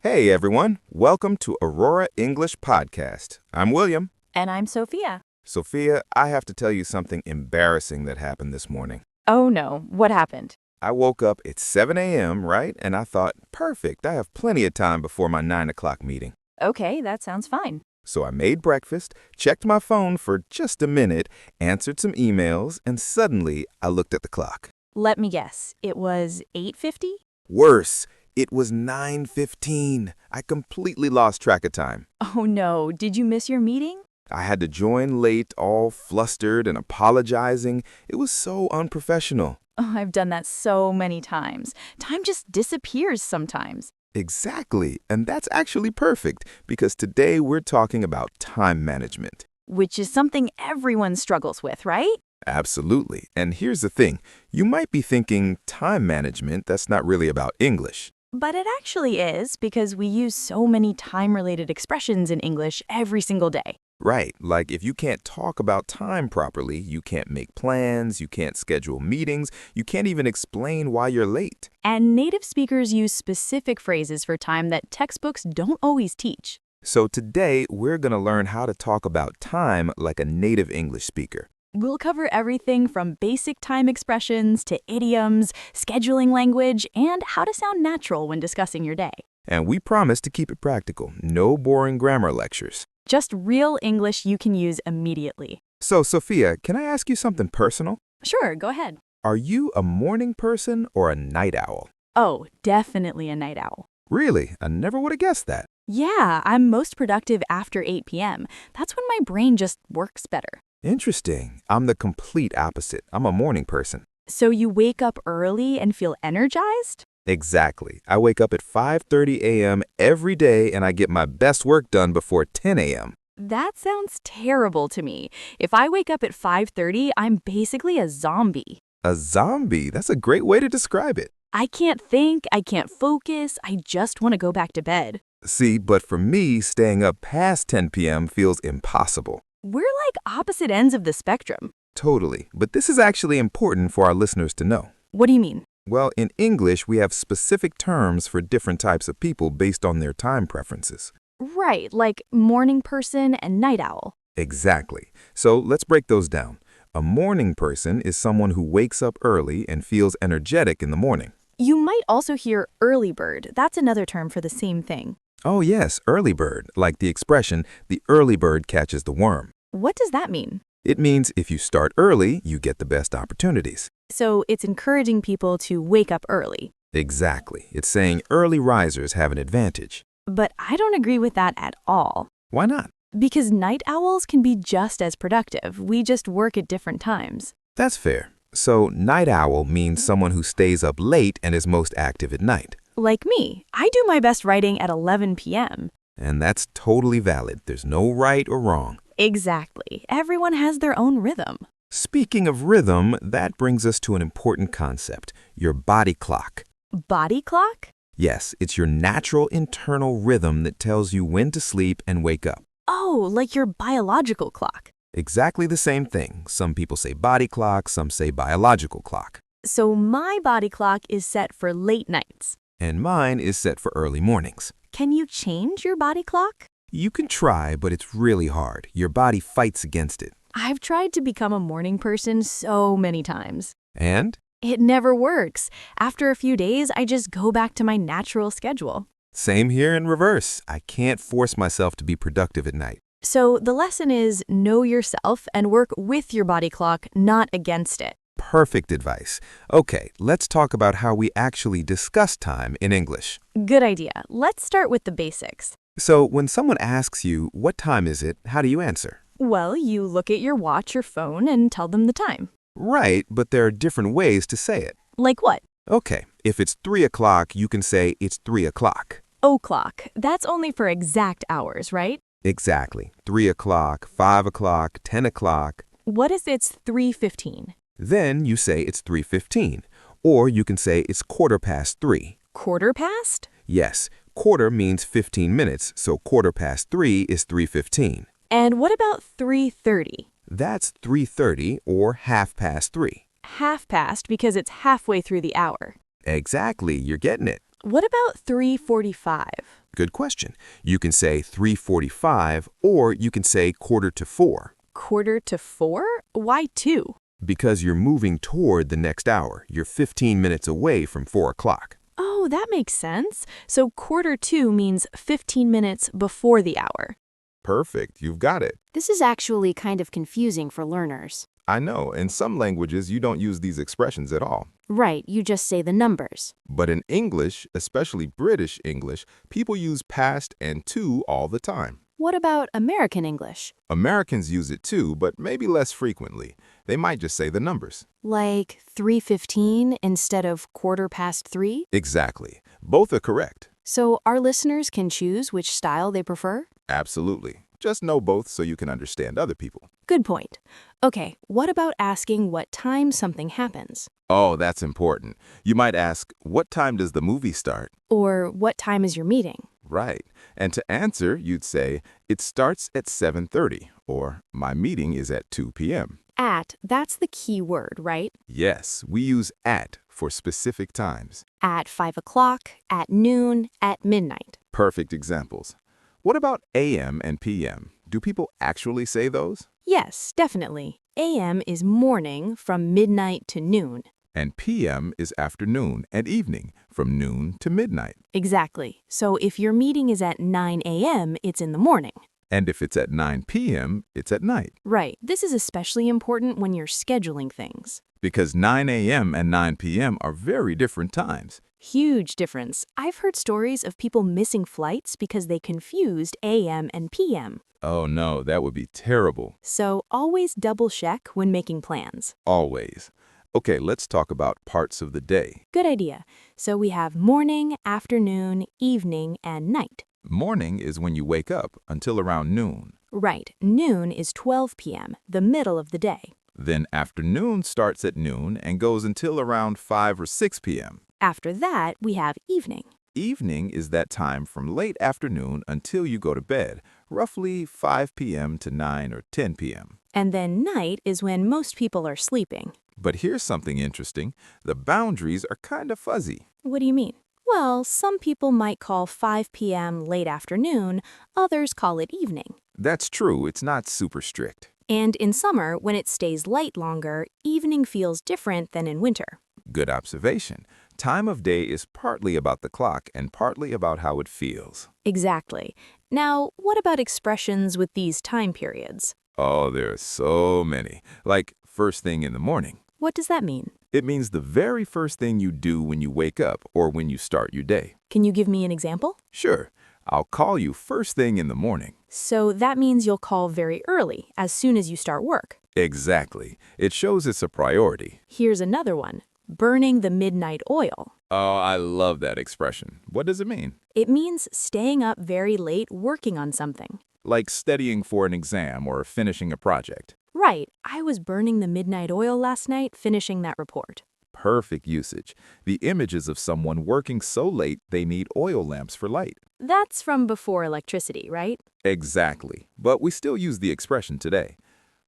Hey everyone, welcome to Aurora English Podcast. I'm William. And I'm Sophia. Sophia, I have to tell you something embarrassing that happened this morning. Oh no, what happened? I woke up at 7 a.m., right? And I thought, perfect, I have plenty of time before my 9 o'clock meeting. Okay, that sounds fine. So I made breakfast, checked my phone for just a minute, answered some emails, and suddenly I looked at the clock. Let me guess, it was 8:50? Worse, it was 9:15. I completely lost track of time. Oh no, did you miss your meeting? I had to join late, all flustered and apologizing. It was so unprofessional. Oh, I've done that so many times. Time just disappears sometimes. Exactly, and that's actually perfect because today we're talking about time management. Which is something everyone struggles with, right? Absolutely, and here's the thing. You might be thinking time management, that's not really about English. But it actually is because we use so many time-related expressions in English every single day. Right, like if you can't talk about time properly, you can't make plans, you can't schedule meetings, you can't even explain why you're late. And native speakers use specific phrases for time that textbooks don't always teach. So today, we're going to learn how to talk about time like a native English speaker. We'll cover everything from basic time expressions to idioms, scheduling language, and how to sound natural when discussing your day. And we promise to keep it practical, no boring grammar lectures. Just real English you can use immediately. So, Sophia, can I ask you something personal? Sure, go ahead. Are you a morning person or a night owl? Oh, definitely a night owl. Really? I never would have guessed that. Yeah, I'm most productive after 8 p.m. That's when my brain just works better. Interesting. I'm the complete opposite. I'm a morning person. So you wake up early and feel energized? Exactly. I wake up at 5:30 a.m. every day and I get my best work done before 10 a.m. That sounds terrible to me. If I wake up at 5:30, I'm basically a zombie. A zombie? That's a great way to describe it. I can't think, I can't focus, I just want to go back to bed. See, but for me, staying up past 10 p.m. feels impossible. We're like opposite ends of the spectrum. Totally. But this is actually important for our listeners to know. What do you mean? Well, in English, we have specific terms for different types of people based on their time preferences. Right, like morning person and night owl. Exactly. So let's break those down. A morning person is someone who wakes up early and feels energetic in the morning. You might also hear early bird. That's another term for the same thing. Oh yes, early bird, like the expression, the early bird catches the worm. What does that mean? It means if you start early, you get the best opportunities. So it's encouraging people to wake up early. Exactly. It's saying early risers have an advantage. But I don't agree with that at all. Why not? Because night owls can be just as productive. We just work at different times. That's fair. So night owl means someone who stays up late and is most active at night. Like me, I do my best writing at 11 p.m. And that's totally valid. There's no right or wrong. Exactly. Everyone has their own rhythm. Speaking of rhythm, that brings us to an important concept, your body clock. Body clock? Yes, it's your natural internal rhythm that tells you when to sleep and wake up. Oh, like your biological clock. Exactly the same thing. Some people say body clock, some say biological clock. So my body clock is set for late nights. And mine is set for early mornings. Can you change your body clock? You can try, but it's really hard. Your body fights against it. I've tried to become a morning person so many times. And? It never works. After a few days, I just go back to my natural schedule. Same here in reverse. I can't force myself to be productive at night. So the lesson is know yourself and work with your body clock, not against it. Perfect advice. Okay, let's talk about how we actually discuss time in English. Good idea. Let's start with the basics. So when someone asks you, what time is it, how do you answer? Well, you look at your watch or phone and tell them the time. Right, but there are different ways to say it. Like what? Okay, if it's 3 o'clock, you can say it's 3 o'clock. O'clock. That's only for exact hours, right? Exactly. 3 o'clock, 5 o'clock, 10 o'clock. What if it's 3:15? Then you say it's 3:15. Or you can say it's 3:15. Quarter past? Yes, quarter means 15 minutes, so 3:15 is 3:15. And what about 3:30? That's 3:30 or 3:30. Half past because it's halfway through the hour. Exactly, you're getting it. What about 3:45? Good question. You can say 3:45 or you can say quarter to 4 Quarter to 4? Why 2? because you're moving toward the next hour. You're 15 minutes away from 4 o'clock. Oh, that makes sense. So quarter to means 15 minutes before the hour. Perfect. You've got it. This is actually kind of confusing for learners. I know, in some languages you don't use these expressions at all. Right, you just say the numbers. But in English, especially British English, people use past and to all the time. What about American English? Americans use it too, but maybe less frequently. They might just say the numbers. Like 3:15 instead of 3:15? Exactly. Both are correct. So our listeners can choose which style they prefer? Absolutely. Just know both so you can understand other people. Good point. Okay, what about asking what time something happens? Oh, that's important. You might ask, what time does the movie start? Or what time is your meeting? Right. And to answer, you'd say, it starts at 7:30, or my meeting is at 2 p.m. At, that's the key word, right? Yes, we use at for specific times. At 5 o'clock, at noon, at midnight. Perfect examples. What about AM and PM? Do people actually say those? Yes, definitely. AM is morning from midnight to noon. And PM is afternoon and evening, from noon to midnight. Exactly. So if your meeting is at 9 a.m., it's in the morning. And if it's at 9 p.m., it's at night. Right. This is especially important when you're scheduling things. Because 9 a.m. and 9 p.m. are very different times. Huge difference. I've heard stories of people missing flights because they confused AM and PM. Oh no, that would be terrible. So always double check when making plans. Always. Okay, let's talk about parts of the day. Good idea. So we have morning, afternoon, evening, and night. Morning is when you wake up until around noon. Right. Noon is 12 p.m., the middle of the day. Then afternoon starts at noon and goes until around 5 or 6 p.m. After that, we have evening. Evening is that time from late afternoon until you go to bed, roughly 5 p.m. to 9 or 10 p.m. And then night is when most people are sleeping. But here's something interesting. The boundaries are kind of fuzzy. What do you mean? Well, some people might call 5 p.m. late afternoon, others call it evening. That's true, it's not super strict. And in summer, when it stays light longer, evening feels different than in winter. Good observation. Time of day is partly about the clock and partly about how it feels. Exactly. Now, what about expressions with these time periods? Oh, there are so many. Like first thing in the morning. What does that mean? It means the very first thing you do when you wake up or when you start your day. Can you give me an example? Sure. I'll call you first thing in the morning. So that means you'll call very early, as soon as you start work. Exactly. It shows it's a priority. Here's another one. Burning the midnight oil. Oh, I love that expression. What does it mean? It means staying up very late working on something. Like studying for an exam or finishing a project. Right. I was burning the midnight oil last night finishing that report. Perfect usage. The images of someone working so late they need oil lamps for light. That's from before electricity, right? Exactly. But we still use the expression today.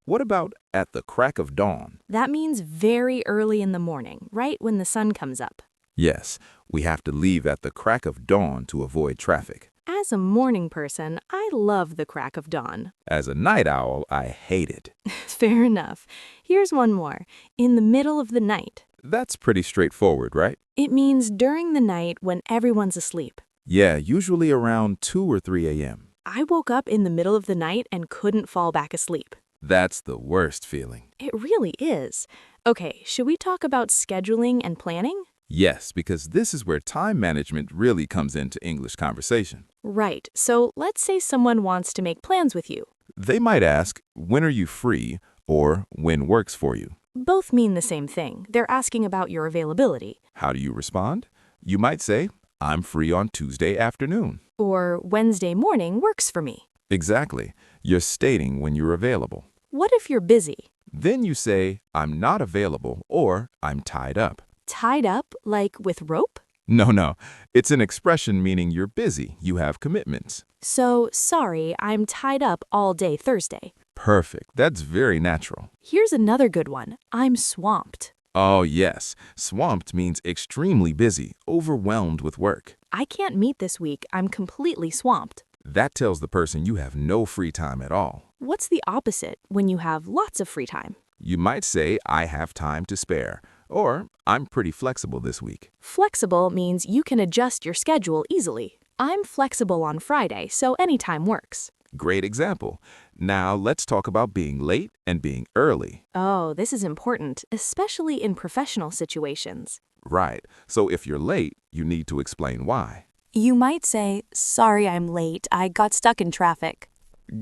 What about at the crack of dawn? That means very early in the morning, right when the sun comes up. Yes, we have to leave at the crack of dawn to avoid traffic. As a morning person, I love the crack of dawn. As a night owl, I hate it. Fair enough. Here's one more. In the middle of the night. That's pretty straightforward, right? It means during the night when everyone's asleep. Yeah, usually around 2 or 3 a.m. I woke up in the middle of the night and couldn't fall back asleep. That's the worst feeling. It really is. Okay, should we talk about scheduling and planning? Yes, because this is where time management really comes into English conversation. Right. So let's say someone wants to make plans with you. They might ask, when are you free, or when works for you? Both mean the same thing. They're asking about your availability. How do you respond? You might say, I'm free on Tuesday afternoon. Or Wednesday morning works for me. Exactly. You're stating when you're available. What if you're busy? Then you say, I'm not available, or I'm tied up. Tied up, like with rope? No. It's an expression meaning you're busy, you have commitments. So, sorry, I'm tied up all day Thursday. Perfect. That's very natural. Here's another good one. I'm swamped. Oh, yes. Swamped means extremely busy, overwhelmed with work. I can't meet this week. I'm completely swamped. That tells the person you have no free time at all. What's the opposite when you have lots of free time? You might say, I have time to spare, or I'm pretty flexible this week. Flexible means you can adjust your schedule easily. I'm flexible on Friday, so anytime works. Great example. Now let's talk about being late and being early. Oh, this is important, especially in professional situations. Right. So if you're late, you need to explain why. You might say, "Sorry, I'm late. I got stuck in traffic."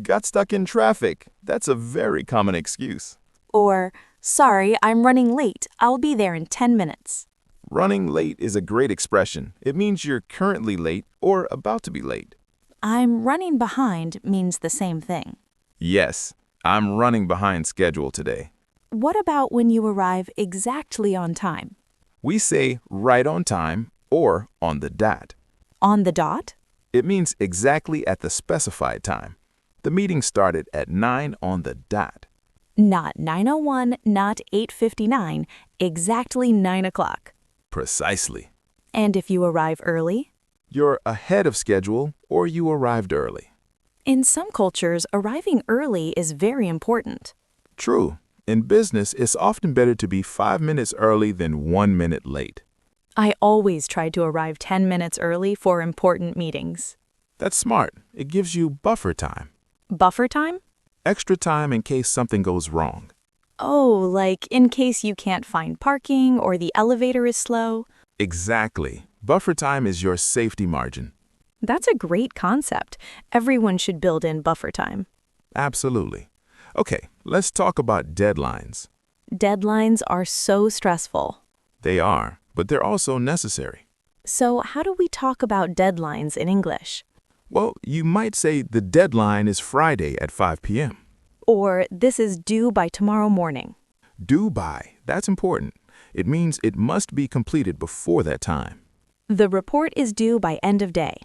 Got stuck in traffic. That's a very common excuse. Or, "Sorry, I'm running late. I'll be there in 10 minutes." Running late is a great expression. It means you're currently late or about to be late. I'm running behind means the same thing. Yes, I'm running behind schedule today. What about when you arrive exactly on time? We say right on time or on the dot. On the dot? It means exactly at the specified time. The meeting started at 9 on the dot. Not 9:01, not 8:59, exactly 9 o'clock. Precisely. And if you arrive early? You're ahead of schedule or you arrived early. In some cultures, arriving early is very important. True. In business, it's often better to be 5 minutes early than 1 minute late. I always try to arrive 10 minutes early for important meetings. That's smart. It gives you buffer time. Buffer time? Extra time in case something goes wrong. Oh, like in case you can't find parking or the elevator is slow? Exactly. Buffer time is your safety margin. That's a great concept. Everyone should build in buffer time. Absolutely. Okay, let's talk about deadlines. Deadlines are so stressful. They are, but they're also necessary. So how do we talk about deadlines in English? Well, you might say the deadline is Friday at 5 p.m. Or this is due by tomorrow morning. Due by, that's important. It means it must be completed before that time. The report is due by end of day.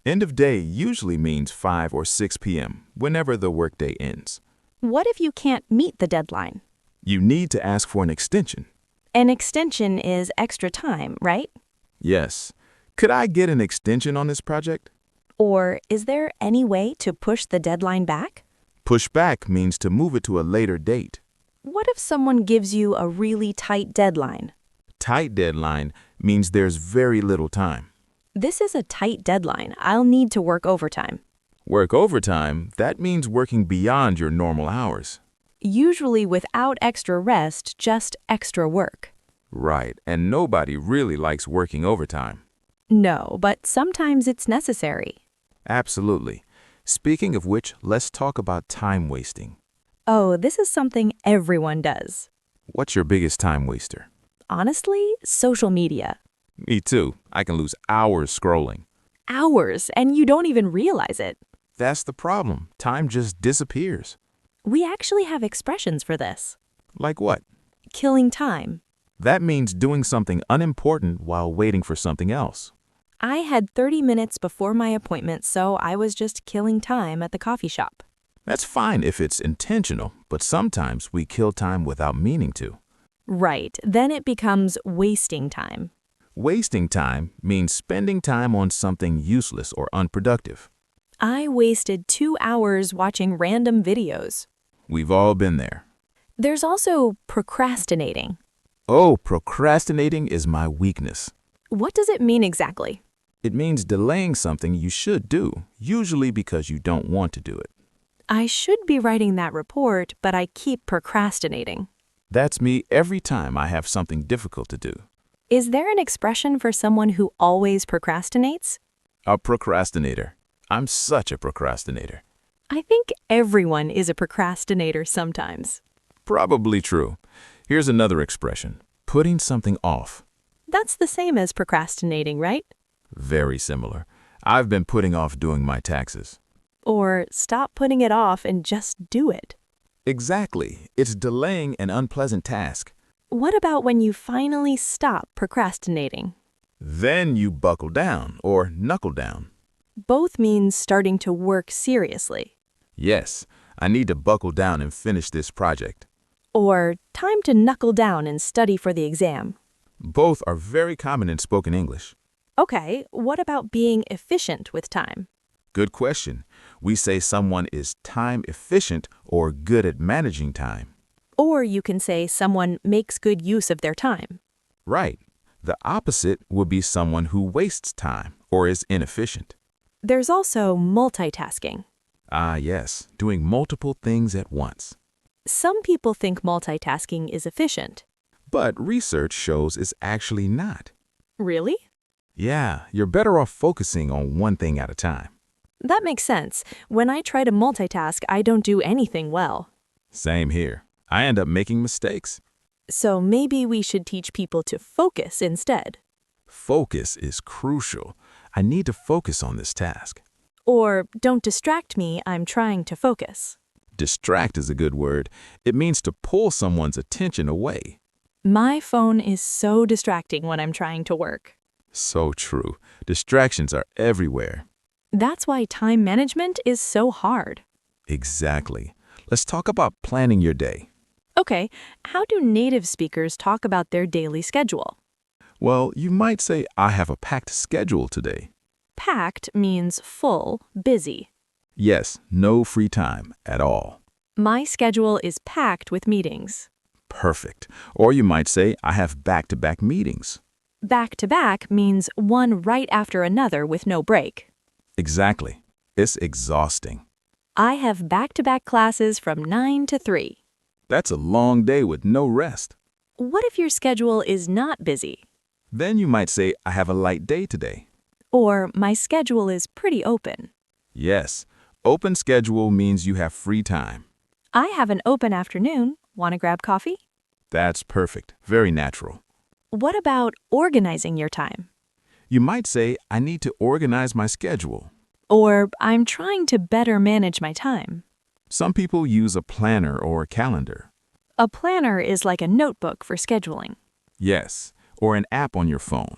End of day usually means 5 or 6 p.m., whenever the workday ends. What if you can't meet the deadline? You need to ask for an extension. An extension is extra time, right? Yes. Could I get an extension on this project? Or is there any way to push the deadline back? Push back means to move it to a later date. What if someone gives you a really tight deadline? Tight deadline means there's very little time. This is a tight deadline. I'll need to work overtime. Work overtime, that means working beyond your normal hours. Usually without extra rest, just extra work. Right, and nobody really likes working overtime. No, but sometimes it's necessary. Absolutely. Speaking of which, let's talk about time wasting. Oh, this is something everyone does. What's your biggest time waster? Honestly, social media. Me too. I can lose hours scrolling. Hours, and you don't even realize it. That's the problem. Time just disappears. We actually have expressions for this. Like what? Killing time. That means doing something unimportant while waiting for something else. I had 30 minutes before my appointment, so I was just killing time at the coffee shop. That's fine if it's intentional, but sometimes we kill time without meaning to. Right, then it becomes wasting time. Wasting time means spending time on something useless or unproductive. I wasted 2 hours watching random videos. We've all been there. There's also procrastinating. Oh, procrastinating is my weakness. What does it mean exactly? It means delaying something you should do, usually because you don't want to do it. I should be writing that report, but I keep procrastinating. That's me every time I have something difficult to do. Is there an expression for someone who always procrastinates? A procrastinator. I'm such a procrastinator. I think everyone is a procrastinator sometimes. Probably true. Here's another expression. Putting something off. That's the same as procrastinating, right? Very similar. I've been putting off doing my taxes. Or stop putting it off and just do it. Exactly. It's delaying an unpleasant task. What about when you finally stop procrastinating? Then you buckle down or knuckle down. Both means starting to work seriously. Yes, I need to buckle down and finish this project. Or time to knuckle down and study for the exam. Both are very common in spoken English. Okay, what about being efficient with time? Good question. We say someone is time efficient or good at managing time. Or you can say someone makes good use of their time. Right. The opposite would be someone who wastes time or is inefficient. There's also multitasking. Ah, yes, doing multiple things at once. Some people think multitasking is efficient. But research shows it's actually not. Really? Yeah, you're better off focusing on one thing at a time. That makes sense. When I try to multitask, I don't do anything well. Same here. I end up making mistakes. So maybe we should teach people to focus instead. Focus is crucial. I need to focus on this task. Or don't distract me, I'm trying to focus. Distract is a good word. It means to pull someone's attention away. My phone is so distracting when I'm trying to work. So true. Distractions are everywhere. That's why time management is so hard. Exactly. Let's talk about planning your day. Okay, how do native speakers talk about their daily schedule? Well, you might say, I have a packed schedule today. Packed means full, busy. Yes, no free time at all. My schedule is packed with meetings. Perfect. Or you might say, I have back-to-back meetings. Back-to-back means one right after another with no break. Exactly. It's exhausting. I have back-to-back classes from 9 to 3. That's a long day with no rest. What if your schedule is not busy? Then you might say, I have a light day today. Or my schedule is pretty open. Yes, open schedule means you have free time. I have an open afternoon. Want to grab coffee? That's perfect. Very natural. What about organizing your time? You might say, I need to organize my schedule. Or I'm trying to better manage my time. Some people use a planner or a calendar. A planner is like a notebook for scheduling. Yes, or an app on your phone.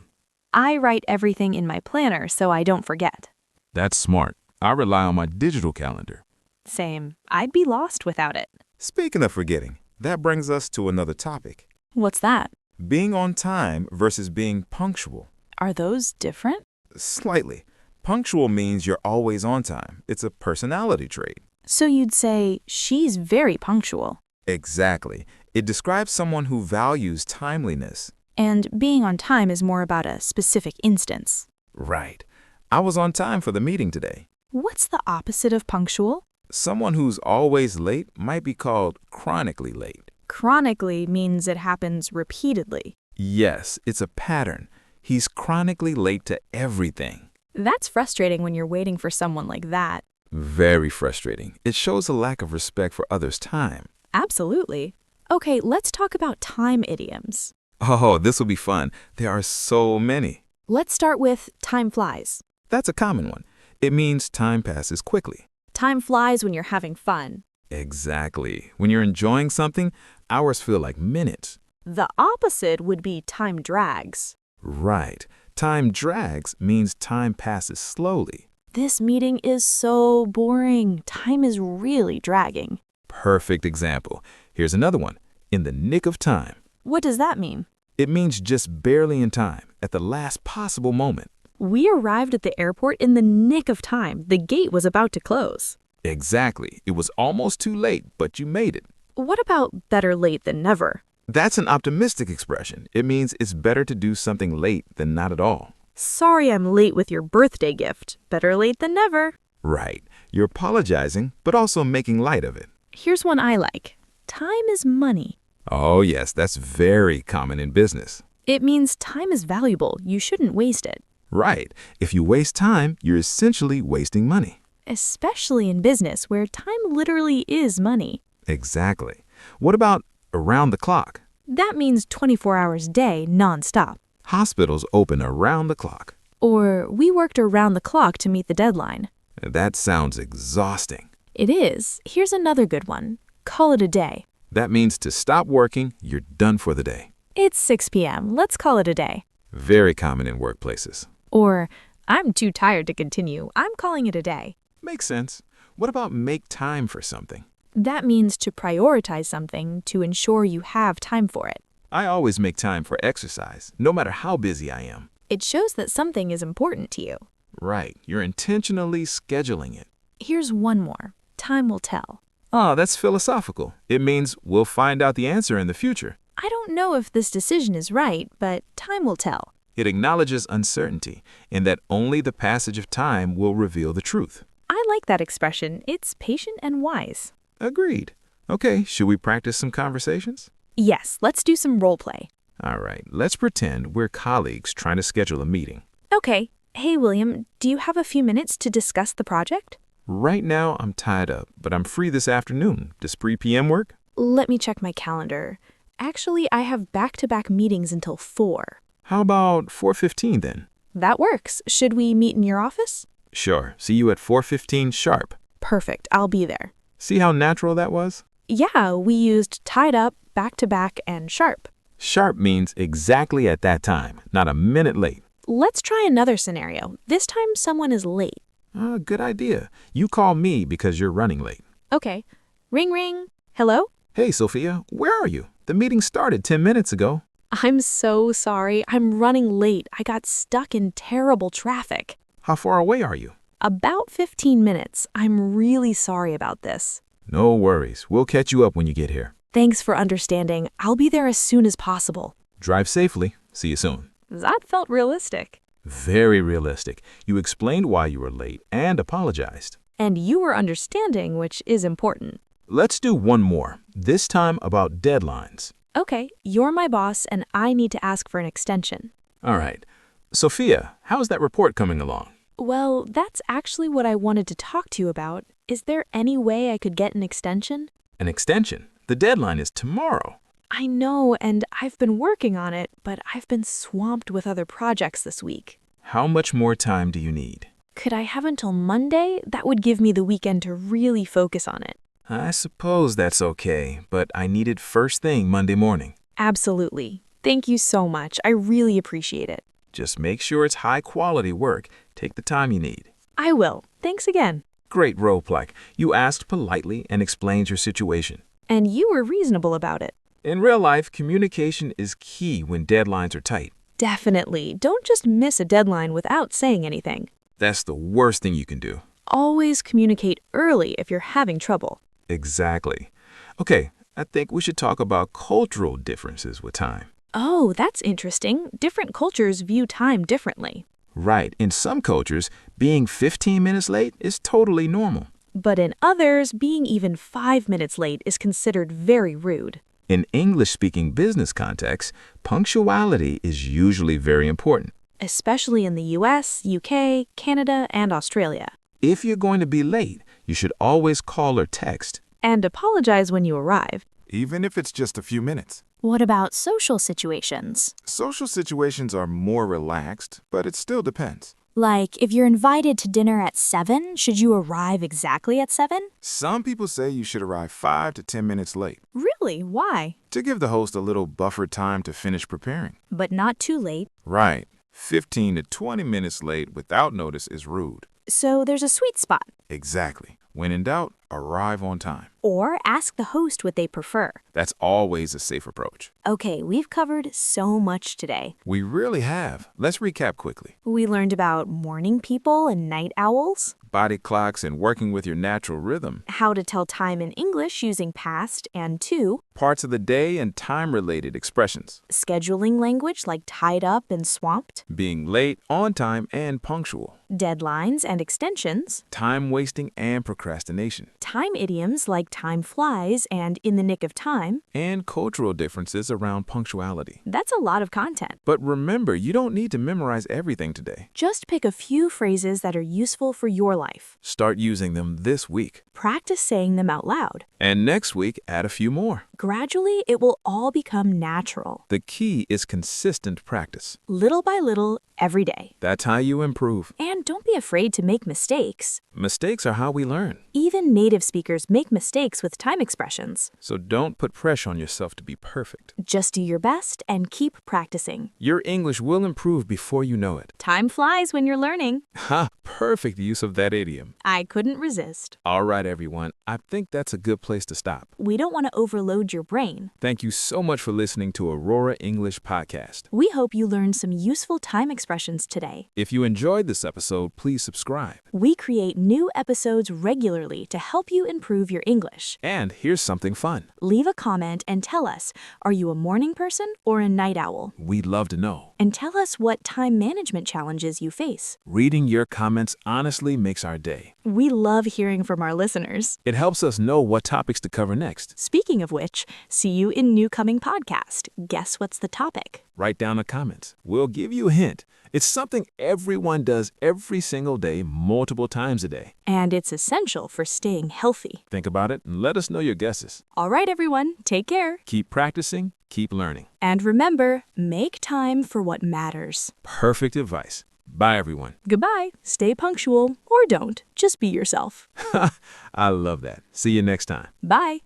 I write everything in my planner so I don't forget. That's smart. I rely on my digital calendar. Same. I'd be lost without it. Speaking of forgetting, that brings us to another topic. What's that? Being on time versus being punctual. Are those different? Slightly. Punctual means you're always on time. It's a personality trait. So you'd say, she's very punctual. Exactly. It describes someone who values timeliness. And being on time is more about a specific instance. Right. I was on time for the meeting today. What's the opposite of punctual? Someone who's always late might be called chronically late. Chronically means it happens repeatedly. Yes, it's a pattern. He's chronically late to everything. That's frustrating when you're waiting for someone like that. Very frustrating. It shows a lack of respect for others' time. Absolutely. Okay, let's talk about time idioms. Oh, this will be fun. There are so many. Let's start with time flies. That's a common one. It means time passes quickly. Time flies when you're having fun. Exactly. When you're enjoying something, hours feel like minutes. The opposite would be time drags. Right. Time drags means time passes slowly. This meeting is so boring. Time is really dragging. Perfect example. Here's another one. In the nick of time. What does that mean? It means just barely in time, at the last possible moment. We arrived at the airport in the nick of time. The gate was about to close. Exactly. It was almost too late, but you made it. What about better late than never? That's an optimistic expression. It means it's better to do something late than not at all. Sorry I'm late with your birthday gift. Better late than never. Right. You're apologizing, but also making light of it. Here's one I like. Time is money. Oh, yes, that's very common in business. It means time is valuable. You shouldn't waste it. Right. If you waste time, you're essentially wasting money. Especially in business where time literally is money. Exactly. What about around the clock? That means 24 hours a day, nonstop. Hospitals open around the clock. Or we worked around the clock to meet the deadline. That sounds exhausting. It is. Here's another good one. Call it a day. That means to stop working, you're done for the day. It's 6 p.m. Let's call it a day. Very common in workplaces. Or, I'm too tired to continue. I'm calling it a day. Makes sense. What about make time for something? That means to prioritize something to ensure you have time for it. I always make time for exercise, no matter how busy I am. It shows that something is important to you. Right, you're intentionally scheduling it. Here's one more. Time will tell. Oh, that's philosophical. It means we'll find out the answer in the future. I don't know if this decision is right, but time will tell. It acknowledges uncertainty in that only the passage of time will reveal the truth. I like that expression. It's patient and wise. Agreed. Okay, should we practice some conversations? Yes, let's do some role play. All right, let's pretend we're colleagues trying to schedule a meeting. Okay. Hey, William, do you have a few minutes to discuss the project? Right now, I'm tied up, but I'm free this afternoon. Does 3 p.m. work? Let me check my calendar. Actually, I have back-to-back meetings until 4. How about 4:15 then? That works. Should we meet in your office? Sure. See you at 4:15 sharp. Perfect. I'll be there. See how natural that was? Yeah, we used tied up, back-to-back, and sharp. Sharp means exactly at that time, not a minute late. Let's try another scenario. This time someone is late. Good idea. You call me because you're running late. Okay. Ring, ring. Hello? Hey, Sophia, where are you? The meeting started 10 minutes ago. I'm so sorry. I'm running late. I got stuck in terrible traffic. How far away are you? About 15 minutes. I'm really sorry about this. No worries. We'll catch you up when you get here. Thanks for understanding. I'll be there as soon as possible. Drive safely. See you soon. That felt realistic. Very realistic. You explained why you were late and apologized. And you were understanding, which is important. Let's do one more, this time about deadlines. Okay, you're my boss and I need to ask for an extension. All right. Sophia, how's that report coming along? Well, that's actually what I wanted to talk to you about. Is there any way I could get an extension? An extension? The deadline is tomorrow. I know, and I've been working on it, but I've been swamped with other projects this week. How much more time do you need? Could I have until Monday? That would give me the weekend to really focus on it. I suppose that's okay, but I need it first thing Monday morning. Absolutely. Thank you so much. I really appreciate it. Just make sure it's high-quality work. Take the time you need. I will. Thanks again. Great role play. You asked politely and explained your situation. And you were reasonable about it. In real life, communication is key when deadlines are tight. Definitely. Don't just miss a deadline without saying anything. That's the worst thing you can do. Always communicate early if you're having trouble. Exactly. Okay, I think we should talk about cultural differences with time. Oh, that's interesting. Different cultures view time differently. Right. In some cultures, being 15 minutes late is totally normal. But in others, being even 5 minutes late is considered very rude. In English-speaking business contexts, punctuality is usually very important. Especially in the US, UK, Canada, and Australia. If you're going to be late, you should always call or text. And apologize when you arrive. Even if it's just a few minutes. What about social situations? Social situations are more relaxed, but it still depends. Like, if you're invited to dinner at 7, should you arrive exactly at 7? Some people say you should arrive 5 to 10 minutes late Really? Why? to give the host a little buffer time to finish preparing. But not too late. Right. 15 to 20 minutes late without notice is rude. So there's a sweet spot. Exactly. When in doubt, arrive on time. Or ask the host what they prefer. That's always a safe approach. Okay, we've covered so much today. We really have. Let's recap quickly. We learned about morning people and night owls, Body clocks and working with your natural rhythm. how to tell time in English using past and to, Parts of the day and time-related expressions. scheduling language like tied up and swamped, Being late, on time, and punctual. deadlines and extensions, Time wasting and procrastination. time idioms like time flies and in the nick of time. And cultural differences around punctuality. That's a lot of content. But remember, you don't need to memorize everything today. Just pick a few phrases that are useful for your life. Start using them this week. Practice saying them out loud. And next week, add a few more. Gradually, it will all become natural. The key is consistent practice. Little by little, every day. That's how you improve. And don't be afraid to make mistakes. Mistakes are how we learn. Even native speakers make mistakes with time expressions. So don't put pressure on yourself to be perfect. Just do your best and keep practicing. Your English will improve before you know it. Time flies when you're learning. Ha! Perfect use of that idiom. I couldn't resist. All right, everyone. I think that's a good place to stop. We don't want to overload your brain. Thank you so much for listening to Aurora English Podcast. We hope you learned some useful time expressions today. If you enjoyed this episode, please subscribe. We create new episodes regularly to help you improve your English. And here's something fun. Leave a comment and tell us, are you a morning person or a night owl? We'd love to know. And tell us what time management challenges you face. Reading your comments honestly makes our day. We love hearing from our listeners. It helps us know what topics to cover next. Speaking of which, see you in new coming podcast. Guess what's the topic? Write down the comments. We'll give you a hint. It's something everyone does every single day, multiple times a day. And it's essential for staying healthy. Think about it and let us know your guesses. All right, everyone, take care. Keep practicing, keep learning. And remember, make time for what matters. Perfect advice. Bye, everyone. Goodbye. Stay punctual or don't. Just be yourself. I love that. See you next time. Bye.